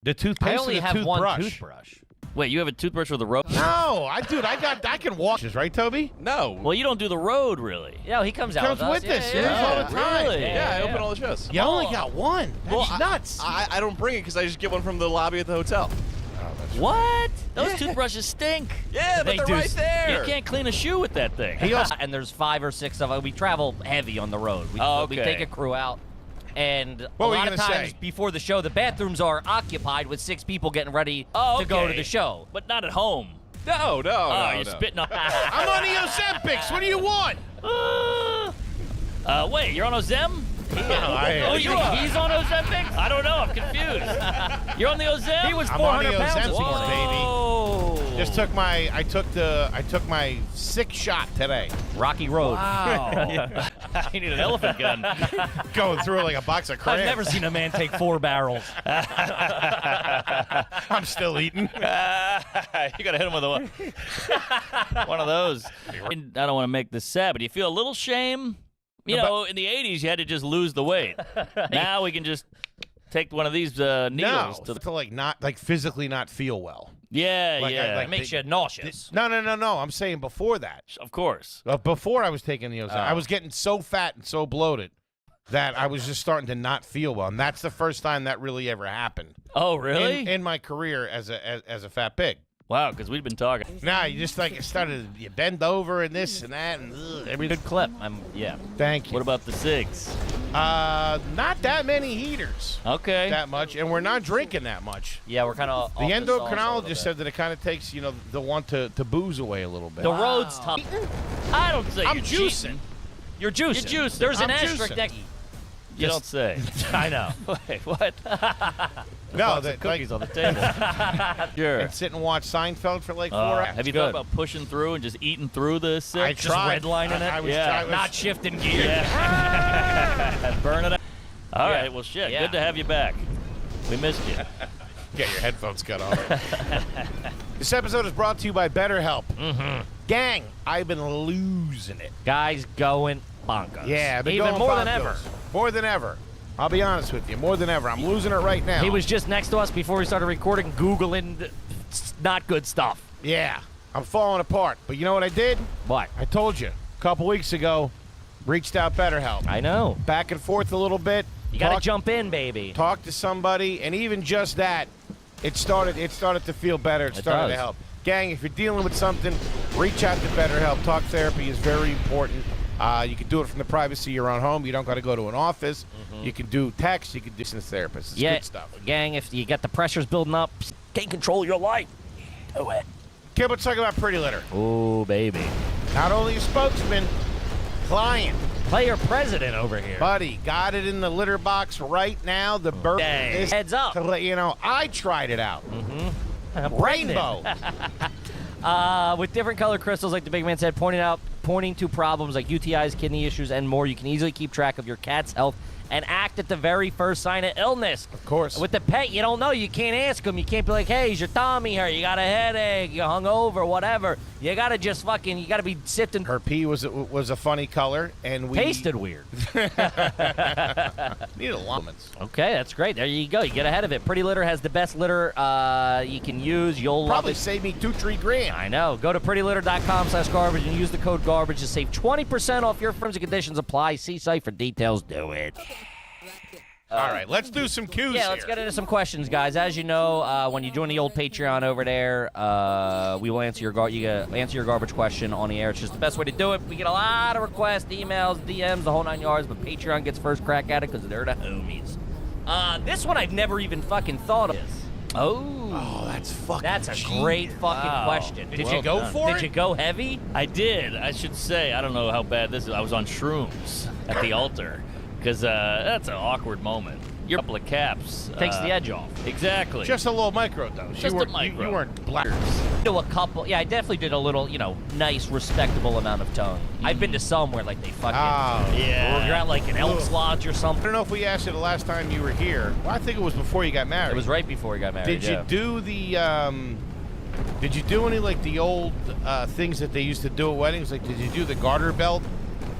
Speaker 13: The toothpaste.
Speaker 7: I only
Speaker 13: or the
Speaker 7: have
Speaker 13: toothbrush?
Speaker 7: one toothbrush.
Speaker 12: Wait, you have a toothbrush with a road?
Speaker 13: No, I can walk. Right, Toby?
Speaker 5: No.
Speaker 12: Well, you don't do the road, really.
Speaker 7: Yeah, he comes out
Speaker 13: Comes
Speaker 7: with us.
Speaker 13: with us.
Speaker 7: Yeah,
Speaker 13: He
Speaker 7: yeah,
Speaker 13: all the time.
Speaker 12: Really?
Speaker 5: Yeah, I open all the shows.
Speaker 13: You only got one. That's
Speaker 5: Well,
Speaker 13: nuts.
Speaker 5: I don't bring it because I just get one from the lobby at the hotel.
Speaker 12: What? Those toothbrushes stink.
Speaker 5: Yeah, but
Speaker 7: They
Speaker 5: they're
Speaker 7: do
Speaker 5: right there.
Speaker 12: You can't clean a shoe with that thing.
Speaker 7: And there's 5 or 6 of us. We travel heavy on the road. We
Speaker 12: Okay.
Speaker 7: take a crew out. And
Speaker 13: What
Speaker 7: a
Speaker 13: were you
Speaker 7: lot of
Speaker 13: gonna
Speaker 7: times
Speaker 13: say?
Speaker 7: before the show, the bathrooms are occupied with 6 people getting ready
Speaker 12: Oh,
Speaker 7: to go to
Speaker 12: okay.
Speaker 7: the show.
Speaker 12: But not at home.
Speaker 5: No, no,
Speaker 12: Oh,
Speaker 5: no,
Speaker 12: you're
Speaker 5: no.
Speaker 12: spitting on.
Speaker 13: I'm on the Ozempics. What do you want?
Speaker 12: Wait, you're on Ozem?
Speaker 13: I-
Speaker 12: you are. He's on Ozempic? I don't know. I'm confused. You're on the Ozem?
Speaker 7: He was
Speaker 13: I'm on the
Speaker 7: 400 pounds this
Speaker 13: Ozempics,
Speaker 7: morning.
Speaker 13: baby.
Speaker 12: Whoa.
Speaker 13: Just took my I took my 6th shot today.
Speaker 7: Rocky Road.
Speaker 12: Wow. You need an elephant gun.
Speaker 13: Going through it like a box of crayons.
Speaker 7: I've never seen a man take 4 barrels.
Speaker 13: I'm still eating.
Speaker 12: You gotta hit him with one of those. I don't want to make this sad, but do you feel a little shame? You know, in the 80s, you had to just lose the weight. Now we can just take one of these needles.
Speaker 13: No, to like not like physically not feel well.
Speaker 12: Yeah,
Speaker 13: Like,
Speaker 12: yeah.
Speaker 7: It makes you nauseous.
Speaker 13: No. I'm saying before that.
Speaker 12: Of course.
Speaker 13: Before I was taking the Ozempic, I was getting so fat and so bloated that I was just starting to not feel well, and that's the first time that really ever happened.
Speaker 12: Oh, really?
Speaker 13: In my career as a fat pig.
Speaker 12: Wow, because we've been talking.
Speaker 13: Nah, you just like you bend over and this and that and everything.
Speaker 7: Good clip. Yeah.
Speaker 13: Thank you.
Speaker 12: What about the cigs?
Speaker 13: Not that many heaters.
Speaker 12: Okay.
Speaker 13: That much, and we're not drinking that much.
Speaker 7: Yeah, we're kind of.
Speaker 13: The endocrinologist said that it kind of takes, the want to booze away a little bit.
Speaker 7: The road's tough.
Speaker 12: I don't say
Speaker 13: I'm
Speaker 12: you're
Speaker 13: juicing.
Speaker 12: cheating.
Speaker 7: You're juicing.
Speaker 12: You're juicing.
Speaker 7: There's an
Speaker 13: I'm
Speaker 7: asterisk
Speaker 13: juicing.
Speaker 7: next.
Speaker 12: You don't say.
Speaker 7: I know.
Speaker 12: Wait, what?
Speaker 13: No,
Speaker 12: Box of cookies on the table. Sure.
Speaker 13: And sit and watch Seinfeld for like 4 hours.
Speaker 12: Have you thought about pushing through and just eating through the six?
Speaker 13: I
Speaker 7: Just
Speaker 13: tried.
Speaker 7: redlining it?
Speaker 13: I was,
Speaker 12: Yeah.
Speaker 13: I was,
Speaker 7: Not shifting gear.
Speaker 12: Yeah. Burn it up. All
Speaker 7: Yeah.
Speaker 12: right, well, shit.
Speaker 7: Yeah.
Speaker 12: Good to have you back. We missed you.
Speaker 13: Get your headphones cut off. This episode is brought to you by BetterHelp. Mm-hmm. Gang, I've been losing it.
Speaker 7: Guys going bonkers.
Speaker 13: Yeah, I've been
Speaker 7: even
Speaker 13: going
Speaker 7: more than
Speaker 13: bonkers.
Speaker 7: ever.
Speaker 13: More than ever. I'll be honest with you, more than ever. I'm losing it right now.
Speaker 7: He was just next to us before we started recording, Googling not good stuff.
Speaker 13: Yeah, I'm falling apart. But you know what I did?
Speaker 7: What?
Speaker 13: I told you a couple weeks ago, reached out BetterHelp.
Speaker 7: I know.
Speaker 13: Back and forth a little bit.
Speaker 7: You got to jump in, baby.
Speaker 13: Talk to somebody, and even just that, it started to feel better. It started to help. Gang, if you're dealing with something, reach out to BetterHelp. Talk therapy is very important. You can do it from the privacy of your own home. You don't got to go to an office. You can do text. You can do distance therapist. It's good stuff.
Speaker 12: Gang, if you got the pressures building up, can't control your life. Do it.
Speaker 13: Okay, let's talk about Pretty Litter.
Speaker 12: Ooh, baby.
Speaker 13: Not only a spokesman, client.
Speaker 12: Player president over here.
Speaker 13: Buddy, got it in the litter box right now. The bird is
Speaker 12: Heads up.
Speaker 13: to let you know. I tried it out. Rainbow.
Speaker 12: With different color crystals, like the big man said, pointing to problems like UTIs, kidney issues, and more, you can easily keep track of your cat's health and act at the very first sign of illness.
Speaker 13: Of course.
Speaker 12: With the pet, you don't know. You can't ask them. You can't be like, hey, is your tummy hurt? You got a headache? You hungover? Whatever. You got to just fucking, you got to be sifting.
Speaker 13: Her pee was a funny color, and we
Speaker 12: Tasted weird.
Speaker 13: needed allotments.
Speaker 12: Okay, that's great. There you go. You get ahead of it. Pretty Litter has the best litter you can use. You'll love
Speaker 13: Probably
Speaker 12: it.
Speaker 13: saved me $2-3 grand.
Speaker 12: I know. Go to prettylitter.com/garbage and use the code garbage to save 20% off your terms and conditions apply. See site for details. Do it.
Speaker 13: All right, let's do some cues
Speaker 12: Yeah, let's get into some questions, guys. As you know, when you join the old Patreon over there, we will answer your garbage question on the air. It's just the best way to do it. We get a lot of requests, emails, DMs, the whole 9 yards, but Patreon gets first crack at it because they're the homies. This one I've never even fucking thought of. Oh, that's a great fucking question.
Speaker 7: Did you go for it?
Speaker 12: Did you go heavy?
Speaker 7: I did. I should say. I don't know how bad this is. I was on shrooms at the altar because that's an awkward moment. Your couple of caps
Speaker 12: Takes the edge off.
Speaker 7: Exactly.
Speaker 13: Just a little micro dose.
Speaker 7: Just
Speaker 13: you
Speaker 7: a micro.
Speaker 13: You weren't black.
Speaker 12: Do a couple. Yeah, I definitely did a little, nice, respectable amount of tone. I've been to some where like they fucking.
Speaker 13: Oh,
Speaker 7: yeah.
Speaker 12: You're at like an Elks Lodge or
Speaker 13: I
Speaker 12: something.
Speaker 13: don't know if we asked you the last time you were here. Well, I think it was before you got married.
Speaker 12: It was right before we got married.
Speaker 13: Did you do the? Did you do any like the old things that they used to do at weddings? Like, did you do the garter belt,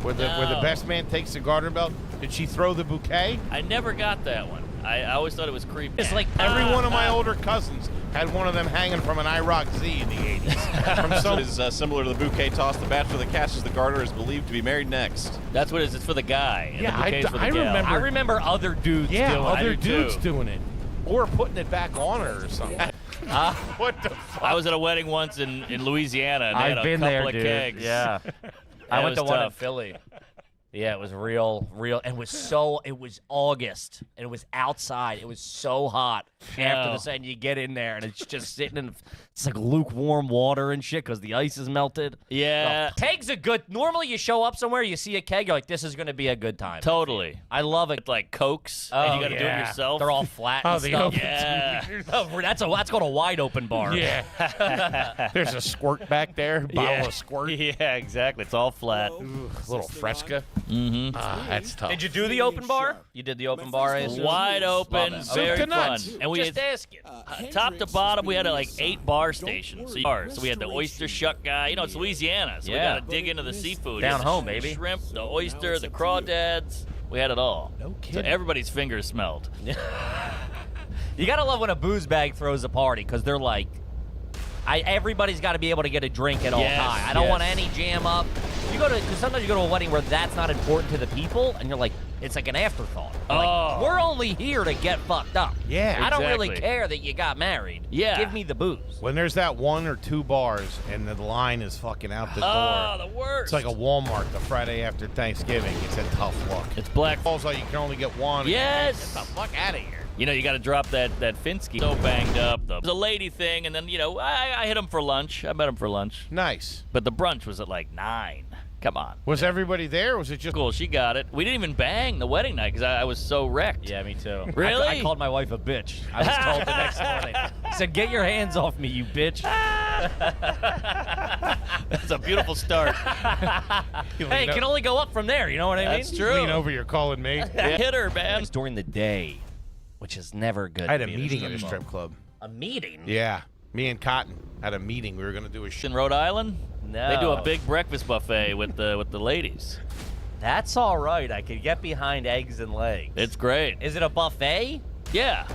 Speaker 13: where the best man takes the garter belt? Did she throw the bouquet?
Speaker 7: I never got that one. I always thought it was creepy.
Speaker 12: It's like
Speaker 13: Every one of my older cousins had one of them hanging from an IROC Z in the 80s. From some,
Speaker 14: It is similar to the bouquet toss. The bachelor that catches the garter is believed to be married next.
Speaker 7: That's what it is. It's for the guy. And
Speaker 13: Yeah,
Speaker 7: the bouquet's for the gal.
Speaker 12: I remember other dudes doing it.
Speaker 13: other
Speaker 7: do
Speaker 13: dudes
Speaker 7: too.
Speaker 13: doing it, or putting it back on her or something. What the fuck?
Speaker 7: I was at a wedding once in Louisiana, and they had
Speaker 12: I've
Speaker 7: a
Speaker 12: been
Speaker 7: couple
Speaker 12: there,
Speaker 7: of
Speaker 12: dude.
Speaker 7: kegs.
Speaker 12: Yeah. I
Speaker 7: That
Speaker 12: went to
Speaker 7: was
Speaker 12: one in
Speaker 7: tough.
Speaker 12: Philly. Yeah, it was real, and it was August, and it was outside. It was so hot after the sun. You get in there, and it's just sitting in, it's like lukewarm water and shit because the ice is melted.
Speaker 7: Yeah.
Speaker 12: Kegs are good. Normally, you show up somewhere, you see a keg, you're like, this is going to be a good time.
Speaker 7: Totally.
Speaker 12: I love it.
Speaker 7: With like Cokes, and you got to do it yourself.
Speaker 12: They're all flat
Speaker 13: Oh,
Speaker 12: and
Speaker 13: the
Speaker 12: stuff.
Speaker 13: open
Speaker 12: Yeah. Oh, that's called a wide open bar.
Speaker 13: Yeah. There's a squirt back there, bottle of squirt.
Speaker 7: Yeah, exactly. It's all flat.
Speaker 13: Little Fresca.
Speaker 7: Mm-hmm.
Speaker 13: That's tough.
Speaker 12: Did you do the open bar? You did the open bar, I assume?
Speaker 7: Wide open,
Speaker 12: Love it.
Speaker 7: very
Speaker 13: Soup to
Speaker 7: fun.
Speaker 13: nuts.
Speaker 7: And we
Speaker 12: Just
Speaker 7: had,
Speaker 12: asking.
Speaker 7: top to bottom, we had like 8 bar stations. So we had the oyster shuck guy. You know, it's Louisiana, so
Speaker 12: Yeah.
Speaker 7: we got to dig into the seafood.
Speaker 12: Down
Speaker 7: It's the
Speaker 12: home, baby.
Speaker 7: Shrimp, the oyster, the crawdads. We had it all.
Speaker 13: No
Speaker 7: So
Speaker 13: kidding.
Speaker 7: everybody's fingers smelled.
Speaker 12: You gotta love when a booze bag throws a party because they're like, everybody's got to be able to get a drink at all
Speaker 7: Yes,
Speaker 12: times. I don't
Speaker 7: yes.
Speaker 12: want any jam up. Because sometimes you go to a wedding where that's not important to the people, and you're like, it's like an afterthought. Like,
Speaker 7: Oh.
Speaker 12: we're only here to get fucked up.
Speaker 13: Yeah,
Speaker 12: I don't really
Speaker 7: exactly.
Speaker 12: care that you got married.
Speaker 7: Yeah.
Speaker 12: Give me the booze.
Speaker 13: When there's that 1 or 2 bars and the line is fucking out the door.
Speaker 7: Oh, the worst.
Speaker 13: It's like a Walmart the Friday after Thanksgiving. It's a tough look.
Speaker 7: It's black.
Speaker 13: Also, you can only get one.
Speaker 7: Yes.
Speaker 13: Get the fuck out of here.
Speaker 7: You know, you got to drop that Finsky. So banged up. It was a lady thing, and then, I hit him for lunch. I met him for lunch.
Speaker 13: Nice.
Speaker 7: But the brunch was at like 9. Come on.
Speaker 13: Was everybody there? Or was it just
Speaker 7: Cool, she got it. We didn't even bang the wedding night because I was so wrecked.
Speaker 12: Yeah, me too.
Speaker 7: Really?
Speaker 12: I called my wife a bitch. I was told the next morning. I said, get your hands off me, you bitch.
Speaker 7: That's a beautiful start.
Speaker 12: Hey, it can only go up from there. You know what I mean?
Speaker 7: That's true.
Speaker 13: lean over? You're calling me.
Speaker 7: Hit her, man.
Speaker 12: It's during the day, which is never good.
Speaker 13: I had
Speaker 12: to
Speaker 13: a
Speaker 12: be
Speaker 13: meeting
Speaker 12: at
Speaker 13: at a strip club.
Speaker 12: A meeting?
Speaker 13: Yeah, me and Cotton had a meeting. We were gonna do a
Speaker 7: In Rhode Island,
Speaker 12: No.
Speaker 7: they do a big breakfast buffet with the ladies.
Speaker 12: That's all right. I could get behind eggs and legs.
Speaker 7: It's great.
Speaker 12: Is it a buffet?
Speaker 7: Yeah,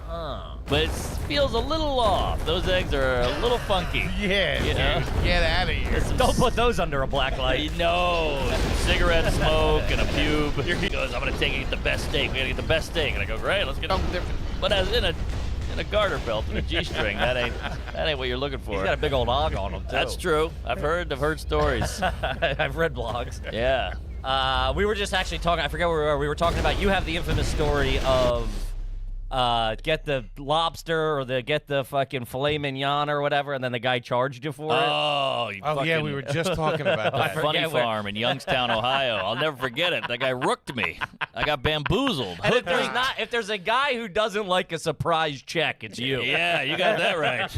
Speaker 12: Oh.
Speaker 7: but it feels a little off. Those eggs are a little funky.
Speaker 13: Yeah,
Speaker 7: You know?
Speaker 13: dude, get out of here.
Speaker 12: Don't put those under a black light.
Speaker 7: No, cigarette smoke and a pube. He goes, I'm gonna take you to get the best steak. We gotta get the best steak. And I go, great, let's get. But as in a and a garter belt and a G-string. That ain't what you're looking for.
Speaker 15: He's got a big old hog on him too.
Speaker 7: That's true. I've heard stories.
Speaker 15: I've read blogs.
Speaker 7: Yeah.
Speaker 15: We were just actually talking. I forget where we were. We were talking about you have the infamous story of get the lobster or get the fucking filet mignon or whatever, and then the guy charged you for it.
Speaker 7: Oh,
Speaker 13: yeah, we were just talking about that.
Speaker 7: Funny Farm in Youngstown, Ohio. I'll never forget it. That guy rooked me. I got bamboozled.
Speaker 15: And if there's a guy who doesn't like a surprise check, it's you.
Speaker 7: Yeah, you got that right.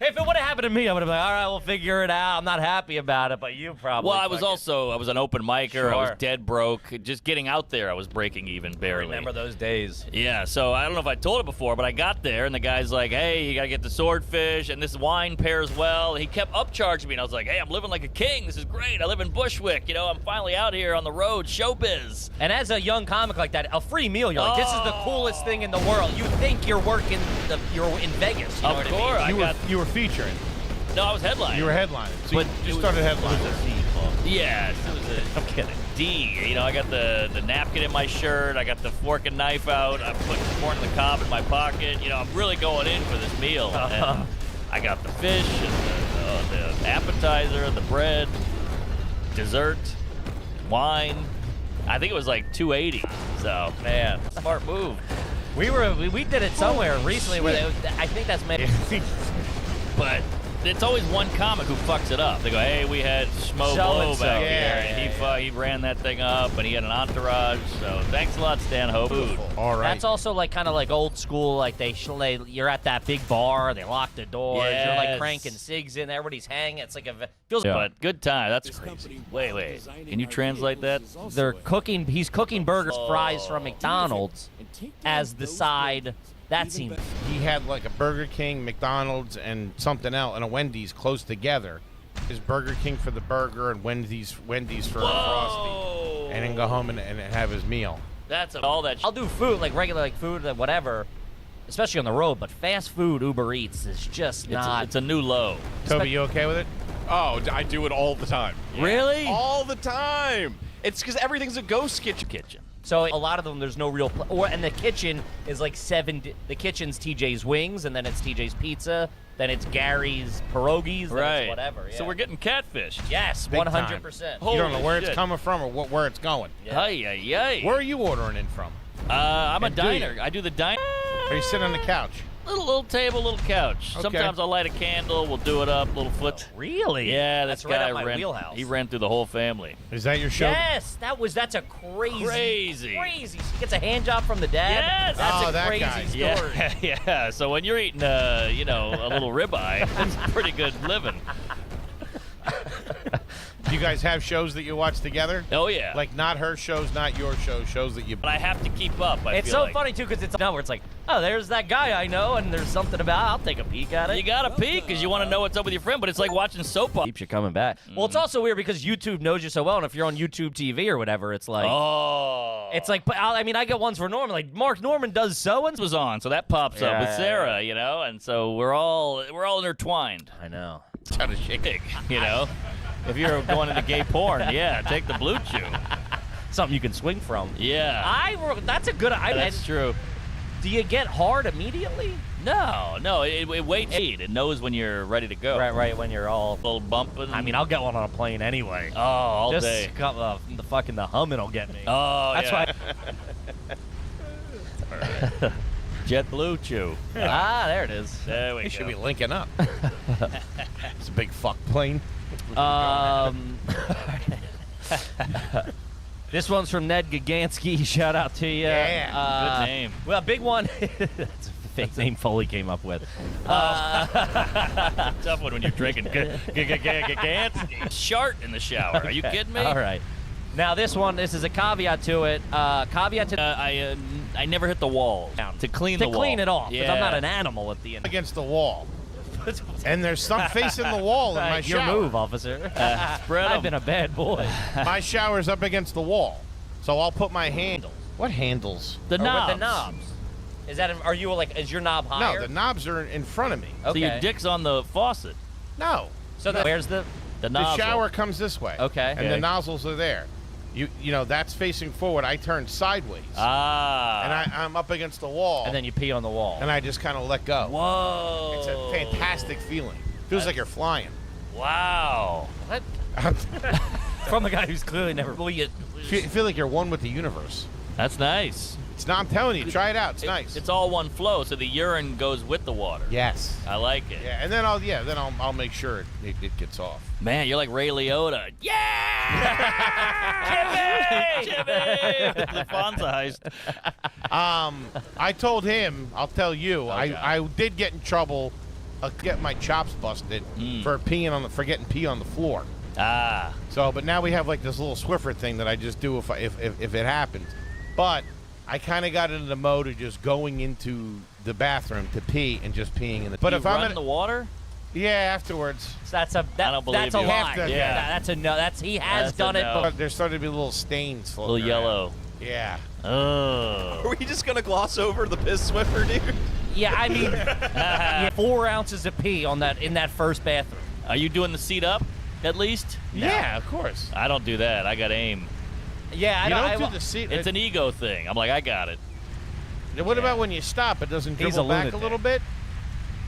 Speaker 15: If it would have happened to me, I would have been like, all right, we'll figure it out. I'm not happy about it, but you probably.
Speaker 7: Well, I was an open micer.
Speaker 15: Sure.
Speaker 7: I was dead broke. Just getting out there, I was breaking even barely.
Speaker 15: I remember those days.
Speaker 7: Yeah, so I don't know if I told it before, but I got there, and the guy's like, hey, you got to get the swordfish, and this wine pairs well. And he kept upcharging me, and I was like, hey, I'm living like a king. This is great. I live in Bushwick. You know, I'm finally out here on the road, showbiz.
Speaker 15: And as a young comic like that, a free meal, you're like, this is the coolest thing in the world. You think you're you're in Vegas. You know
Speaker 7: Of
Speaker 15: what
Speaker 7: course.
Speaker 15: I mean?
Speaker 13: You were featuring.
Speaker 7: No, I was headlining.
Speaker 13: You were headlining. So
Speaker 7: But
Speaker 13: you started headlining.
Speaker 7: Yes, it was a
Speaker 15: I'm kidding.
Speaker 7: D. You know, I got the napkin in my shirt. I got the fork and knife out. I put corn on the cob in my pocket. You know, I'm really going in for this meal. And I got the fish and the appetizer, the bread, dessert, wine. I think it was like $280. So, man, smart move.
Speaker 15: We did it somewhere recently where I think that's maybe.
Speaker 7: But it's always one comic who fucks it up. They go, hey, we had Schmo Blow back here, and he ran that thing up, and he had an entourage. So thanks a lot, Stan Hope.
Speaker 13: All right.
Speaker 15: That's also like kind of like old school. Like you're at that big bar, they lock the doors, you're like cranking cigs in, everybody's hanging. It's like feels.
Speaker 7: Yeah. But good time. That's crazy. Wait. Can you translate that?
Speaker 15: He's cooking burgers, fries from McDonald's as the side. That seemed.
Speaker 13: He had like a Burger King, McDonald's, and something else, and a Wendy's close together. His Burger King for the burger and Wendy's for a Frosty, and then go home and have his meal.
Speaker 7: That's all that.
Speaker 15: I'll do food like regular food whatever, especially on the road. But fast food, Uber Eats is just not.
Speaker 7: It's a new low.
Speaker 13: Toby, you okay with it?
Speaker 14: Oh, I do it all the time.
Speaker 7: Really?
Speaker 14: All the time. It's because everything's a ghost kitchen.
Speaker 15: So a lot of them, there's no real, and the kitchen is like the kitchen's TJ's Wings, and then it's TJ's Pizza, then it's Gary's Pierogies, then
Speaker 7: Right.
Speaker 15: it's whatever. Yeah.
Speaker 7: So we're getting catfished.
Speaker 15: Yes,
Speaker 13: Big
Speaker 15: 100%.
Speaker 13: You don't know where it's
Speaker 7: shit.
Speaker 13: coming from or where it's going.
Speaker 7: Hey.
Speaker 13: Where are you ordering in from?
Speaker 7: I'm a
Speaker 13: And do
Speaker 7: diner.
Speaker 13: you?
Speaker 7: I do the diner.
Speaker 13: Are you sitting on the couch?
Speaker 7: Little table, little couch.
Speaker 13: Okay.
Speaker 7: Sometimes I'll light a candle. We'll do it up, little foot.
Speaker 15: Really?
Speaker 7: Yeah,
Speaker 15: That's
Speaker 7: this
Speaker 15: right
Speaker 7: guy
Speaker 15: up my
Speaker 7: ran.
Speaker 15: wheelhouse.
Speaker 7: He ran through the whole family.
Speaker 13: Is that your show?
Speaker 15: Yes, that's a crazy. He gets a hand job from the dad.
Speaker 7: Yes.
Speaker 15: That's a
Speaker 13: that
Speaker 15: crazy
Speaker 13: guy.
Speaker 15: story.
Speaker 7: Yeah. So when you're eating, a little ribeye, it's pretty good living.
Speaker 13: Do you guys have shows that you watch together?
Speaker 7: Oh yeah.
Speaker 13: Like not her shows, not your shows that you.
Speaker 7: But I have to keep up.
Speaker 15: It's
Speaker 7: feel
Speaker 15: so
Speaker 7: like.
Speaker 15: funny too because it's now where it's like, oh, there's that guy I know, and there's something about. I'll take a peek at it.
Speaker 7: You gotta peek because you want to know what's up with your friend. But it's like watching soap opera.
Speaker 15: Keeps you coming back. Well, it's also weird because YouTube knows you so well, and if you're on YouTube TV or whatever, it's like, it's like, I mean, I get ones for Norman, like Mark Norman does so and
Speaker 7: was on, so that pops up with Sarah, and so we're all intertwined.
Speaker 15: I know.
Speaker 7: It's kind of big, If you're going into gay porn, take the Blue Chew.
Speaker 15: Something you can swing from.
Speaker 7: Yeah.
Speaker 15: That's a good.
Speaker 7: That's true.
Speaker 15: Do you get hard immediately?
Speaker 7: No. It waits. It knows when you're ready to go.
Speaker 15: Right. When you're all
Speaker 7: little bumping.
Speaker 15: I mean, I'll get one on a plane anyway.
Speaker 7: Oh, all
Speaker 15: Just
Speaker 7: day.
Speaker 15: The humming will get me.
Speaker 7: Oh,
Speaker 15: that's why.
Speaker 7: JetBlue Chew.
Speaker 15: There it is.
Speaker 7: There we
Speaker 13: They
Speaker 7: go.
Speaker 13: should be linking up. It's a big fuck plane.
Speaker 15: This one's from Ned Gagansky. Shout out to you.
Speaker 13: Yeah.
Speaker 7: Good name.
Speaker 15: Well, a big one. That's a fake name Foley came up with.
Speaker 7: Tough one when you're drinking. Shart in the shower. Are you kidding me?
Speaker 15: All right. Now this is a caveat to it.
Speaker 7: I never hit the wall to clean the wall.
Speaker 15: To clean it off, because I'm not
Speaker 7: Yeah.
Speaker 15: an animal at the end.
Speaker 13: Against the wall. And there's some facing the wall in my
Speaker 15: Your
Speaker 13: shower.
Speaker 15: move, officer.
Speaker 7: Spread 'em.
Speaker 15: I've been a bad boy.
Speaker 13: My shower's up against the wall, so I'll put my handles. What handles?
Speaker 7: The knobs.
Speaker 15: The knobs. Is your knob higher?
Speaker 13: No, the knobs are in front of me.
Speaker 7: So your dick's on the faucet.
Speaker 13: No.
Speaker 15: So where's the
Speaker 7: The
Speaker 13: The
Speaker 7: nozzle.
Speaker 13: shower comes this way.
Speaker 15: Okay.
Speaker 13: And the nozzles are there. You know, that's facing forward. I turn sideways.
Speaker 12: Ah.
Speaker 13: And I'm up against the wall.
Speaker 15: And then you pee on the wall.
Speaker 13: And I just kind of let go.
Speaker 12: Whoa.
Speaker 13: It's a fantastic feeling. Feels like you're flying.
Speaker 12: Wow.
Speaker 15: What? From the guy who's clearly never.
Speaker 13: Feel like you're one with the universe.
Speaker 12: That's nice.
Speaker 13: It's not. I'm telling you, try it out. It's nice.
Speaker 12: It's all one flow, so the urine goes with the water.
Speaker 13: Yes.
Speaker 12: I like it.
Speaker 13: Yeah, and then I'll make sure it gets off.
Speaker 12: Man, you're like Ray Liotta. Yeah! Jimmy! The Fonza heist.
Speaker 13: I told him, I'll tell you,
Speaker 12: Okay.
Speaker 13: I did get in trouble, get my chops busted for getting pee on the floor.
Speaker 12: Ah.
Speaker 13: So, but now we have like this little Swiffer thing that I just do if it happens. But I kind of got into the mode of just going into the bathroom to pee and just peeing in the. But
Speaker 12: you
Speaker 13: if I'm
Speaker 12: run in the water.
Speaker 13: Yeah, afterwards.
Speaker 15: So that's a
Speaker 12: I don't believe
Speaker 15: that's a
Speaker 12: you.
Speaker 15: lie.
Speaker 12: Yeah.
Speaker 15: That's a no. He has
Speaker 12: That's
Speaker 15: done
Speaker 12: a
Speaker 15: it.
Speaker 12: no.
Speaker 15: Before.
Speaker 13: There's starting to be little stains floating.
Speaker 12: Little yellow.
Speaker 13: Yeah.
Speaker 12: Oh.
Speaker 14: Are we just gonna gloss over the piss Swiffer, dude?
Speaker 15: Yeah, I mean, 4 ounces of pee in that first bathroom.
Speaker 12: Are you doing the seat up at least? No.
Speaker 13: Yeah, of course.
Speaker 12: I don't do that. I got aim.
Speaker 15: Yeah,
Speaker 13: I don't do the seat.
Speaker 12: It's an ego thing. I'm like, I got it.
Speaker 13: What about when you stop? It doesn't
Speaker 15: He's
Speaker 13: dribble
Speaker 15: a
Speaker 13: back a
Speaker 15: lunatic.
Speaker 13: little bit.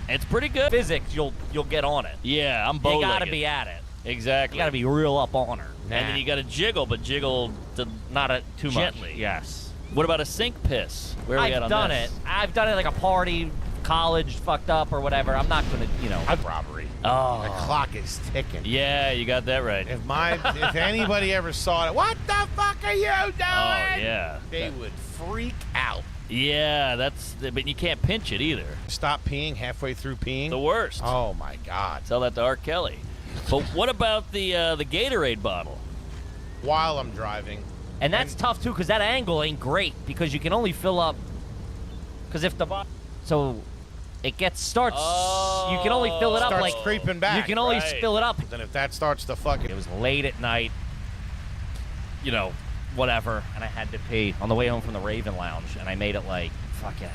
Speaker 12: It's pretty good.
Speaker 15: Physics, you'll get on it.
Speaker 12: Yeah, I'm
Speaker 15: You
Speaker 12: bow-legged.
Speaker 15: gotta be at it.
Speaker 12: Exactly.
Speaker 15: You gotta be real up on her.
Speaker 12: And then you gotta jiggle, but jiggle
Speaker 15: not too
Speaker 12: gently.
Speaker 15: much. Yes.
Speaker 12: What about a sink piss? Where are we at on
Speaker 15: I've done
Speaker 12: this?
Speaker 15: it. I've done it like a party, college, fucked up or whatever. I'm not gonna,
Speaker 13: Robbery.
Speaker 12: Oh.
Speaker 13: The clock is ticking.
Speaker 12: Yeah, you got that right.
Speaker 13: If anybody ever saw it, what the fuck are you doing?
Speaker 12: Oh, yeah.
Speaker 13: They would freak out.
Speaker 12: Yeah, but you can't pinch it either.
Speaker 13: Stop peeing halfway through peeing.
Speaker 12: The worst.
Speaker 13: Oh my God.
Speaker 12: Tell that to R. Kelly. But what about the Gatorade bottle?
Speaker 13: While I'm driving.
Speaker 15: And that's tough too, because that angle ain't great because you can only fill up. Because if so it starts. You can only fill it up
Speaker 13: Starts
Speaker 15: like
Speaker 13: creeping back.
Speaker 15: You can only
Speaker 12: right.
Speaker 15: fill it up.
Speaker 13: Then if that starts to fucking.
Speaker 15: It was late at night. Whatever, and I had to pee on the way home from the Raven Lounge, and I made it like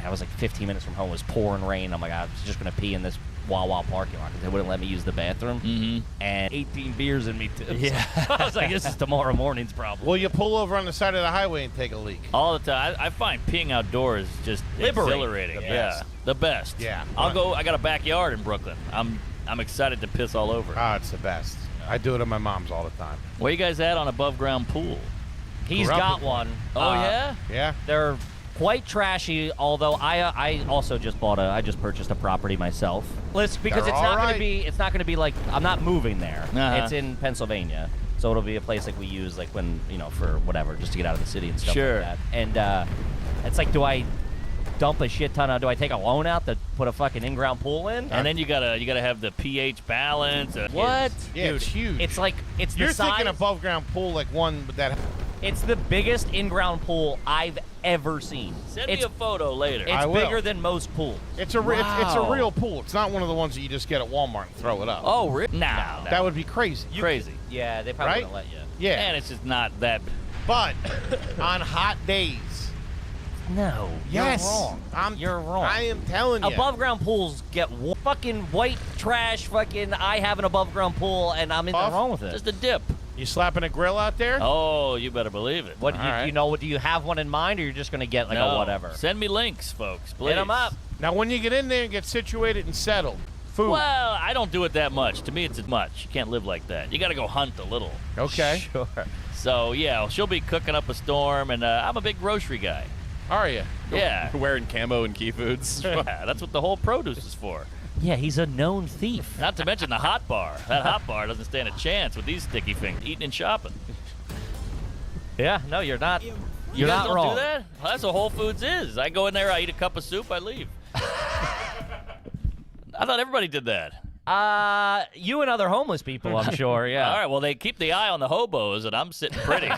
Speaker 15: I was like 15 minutes from home. It was pouring rain. I'm like, I was just gonna pee in this Wawa parking lot because they wouldn't let me use the bathroom.
Speaker 12: Mm-hmm.
Speaker 15: And 18 beers in me too.
Speaker 12: Yeah.
Speaker 15: So I was like, this is tomorrow morning's problem.
Speaker 13: Well, you pull over on the side of the highway and take a leak.
Speaker 12: All the time. I find peeing outdoors just
Speaker 15: Liberating.
Speaker 12: exhilarating.
Speaker 13: The
Speaker 12: Yeah,
Speaker 13: best.
Speaker 12: the best.
Speaker 13: Yeah.
Speaker 12: I'll go. I got a backyard in Brooklyn. I'm excited to piss all over.
Speaker 13: Ah, it's the best. I do it at my mom's all the time.
Speaker 12: Where you guys at on above ground pool?
Speaker 15: He's
Speaker 13: Grew up
Speaker 15: got
Speaker 13: with
Speaker 15: one.
Speaker 12: Oh yeah.
Speaker 13: Yeah.
Speaker 15: They're quite trashy, although I also just purchased a property myself. Because
Speaker 13: They're
Speaker 15: it's not
Speaker 13: all
Speaker 15: going
Speaker 13: right.
Speaker 15: to be like I'm not moving there.
Speaker 12: Uh-huh.
Speaker 15: It's in Pennsylvania. So it'll be a place like we use like when, for whatever, just to get out of the city and stuff
Speaker 12: Sure.
Speaker 15: like that. And it's like, do I dump a shit ton do I take a loan out to put a fucking in-ground pool in?
Speaker 12: And then you gotta have the pH balance.
Speaker 15: What?
Speaker 13: Yeah,
Speaker 15: Dude,
Speaker 13: it's huge.
Speaker 15: It's like it's
Speaker 13: You're
Speaker 15: the size.
Speaker 13: thinking above ground pool like one with that.
Speaker 15: It's the biggest in-ground pool I've ever seen.
Speaker 12: Send
Speaker 15: it's
Speaker 12: me a photo later.
Speaker 15: It's
Speaker 13: I will.
Speaker 15: bigger than most pools.
Speaker 13: It's a real pool. It's not one of the ones that you just get at Walmart and throw it up.
Speaker 12: Oh, really? No.
Speaker 13: That would be crazy.
Speaker 12: Crazy.
Speaker 15: Yeah, they probably
Speaker 13: Right?
Speaker 15: wouldn't let you.
Speaker 13: Yeah.
Speaker 12: And it's just not that.
Speaker 13: But on hot days.
Speaker 15: No,
Speaker 13: Yes.
Speaker 15: you're wrong. You're wrong.
Speaker 13: I am telling you.
Speaker 15: Above ground pools get fucking white trash. Fucking, I have an above ground pool and I'm in the wrong with it.
Speaker 12: Just a dip.
Speaker 13: You slapping a grill out there?
Speaker 12: Oh, you better believe it.
Speaker 15: What do
Speaker 13: All right.
Speaker 15: do you have one in mind, or you're just gonna get like
Speaker 12: No.
Speaker 15: a whatever?
Speaker 12: Send me links, folks. Please.
Speaker 15: Hit them up.
Speaker 13: Now, when you get in there and get situated and settled, food.
Speaker 12: Well, I don't do it that much. To me, it's much. You can't live like that. You got to go hunt a little.
Speaker 13: Okay.
Speaker 15: Sure.
Speaker 12: So, yeah, she'll be cooking up a storm, and I'm a big grocery guy.
Speaker 13: Are you?
Speaker 12: Yeah.
Speaker 14: Wearing camo and Key Foods.
Speaker 12: Yeah, that's what the whole produce is for.
Speaker 15: Yeah, he's a known thief.
Speaker 12: Not to mention the hot bar. That hot bar doesn't stand a chance with these sticky fingers. Eating and shopping.
Speaker 15: Yeah, no, you're not.
Speaker 12: You
Speaker 15: You're
Speaker 12: guys
Speaker 15: not
Speaker 12: don't
Speaker 15: wrong.
Speaker 12: do that? Well, that's what Whole Foods is. I go in there, I eat a cup of soup, I leave. I thought everybody did that.
Speaker 15: You and other homeless people, I'm sure. Yeah.
Speaker 12: All right, well, they keep the eye on the hobos, and I'm sitting pretty.